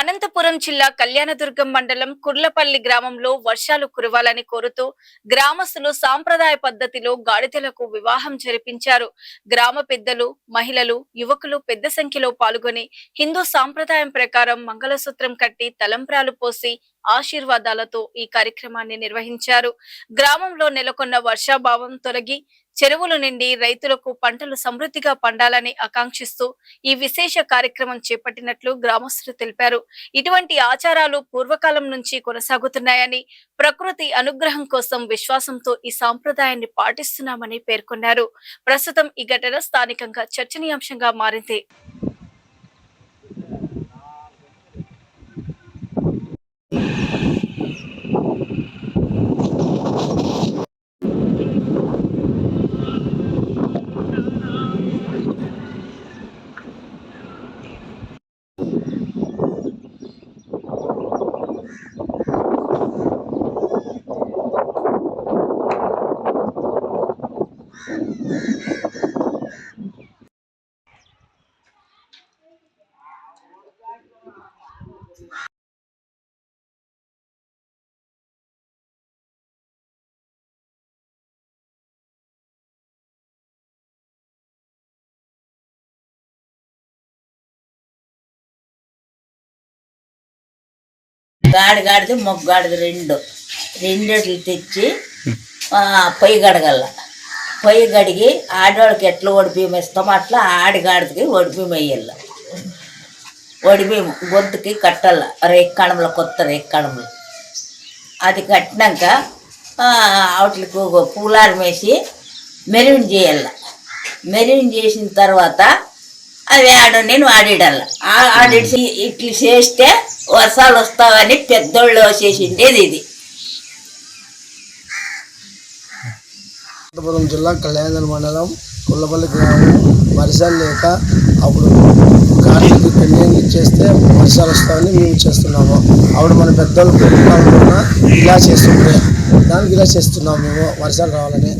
అనంతపురం జిల్లా కళ్యాణదుర్గం మండలం కుర్లపల్లి గ్రామంలో వర్షాలు కురవాలని కోరుతూ గ్రామస్తులు సాంప్రదాయ పద్ధతిలో గాడిదలకు వివాహం జరిపించారు. గ్రామ పెద్దలు, మహిళలు, యువకులు పెద్ద సంఖ్యలో పాల్గొని హిందూ సాంప్రదాయం ప్రకారం మంగళసూత్రం కట్టి తలంబ్రాలు పోసి ఆశీర్వాదాలతో ఈ కార్యక్రమాన్ని నిర్వహించారు. గ్రామంలో నెలకొన్న వర్షాభావం తొలగి చెరువులు నిండి రైతులకు పంటలు సమృద్ధిగా పండాలని ఆకాంక్షిస్తూ ఈ విశేష కార్యక్రమం చేపట్టినట్లు గ్రామస్తులు తెలిపారు. ఇటువంటి ఆచారాలు పూర్వకాలం నుంచి కొనసాగుతున్నాయని, ప్రకృతి అనుగ్రహం కోసం విశ్వాసంతో ఈ సాంప్రదాయాన్ని పాటిస్తున్నామని పేర్కొన్నారు. ప్రస్తుతం ఈ ఘటన స్థానికంగా చర్చనీయాంశంగా మారింది. గాడిది మొగ్గాడిది రెండేట్లు తెచ్చి పొయ్యి గడగల. పొయ్యి గడిగి ఆడవాళ్ళకి ఎట్లా ఒడిబియ్యం ఇస్తామో అట్లా ఆడిగాడికి ఒడిబియ్యం వేయాల. ఒడిబియ్యం గొంతుకి కట్టాల, రేక్కణంలో, కొత్త రేక్కణంలో. అది కట్టినాక వాటికి పూలారం వేసి మెరువిని చేయాల. మెరువిని చేసిన తర్వాత అవి నేను ఆడిడాల. ఆడిసి ఇట్లా చేస్తే వర్షాలు వస్తావని పెద్దోళ్ళు చేసిండేది ఇది. అనంతపురం జిల్లా కళ్యాణదుర్గం మండలం కుర్లపల్లి గ్రామం వర్షాలు లేక అప్పుడు గాడికి పెళ్ళి చేస్తే వర్షాలు వస్తామని మేము చేస్తున్నాము. అప్పుడు మన పెద్దోళ్ళు పూర్వకాలంలో ఇలా చేస్తుంటే దానికి ఇలా చేస్తున్నాము మేము వర్షాలు రావాలని.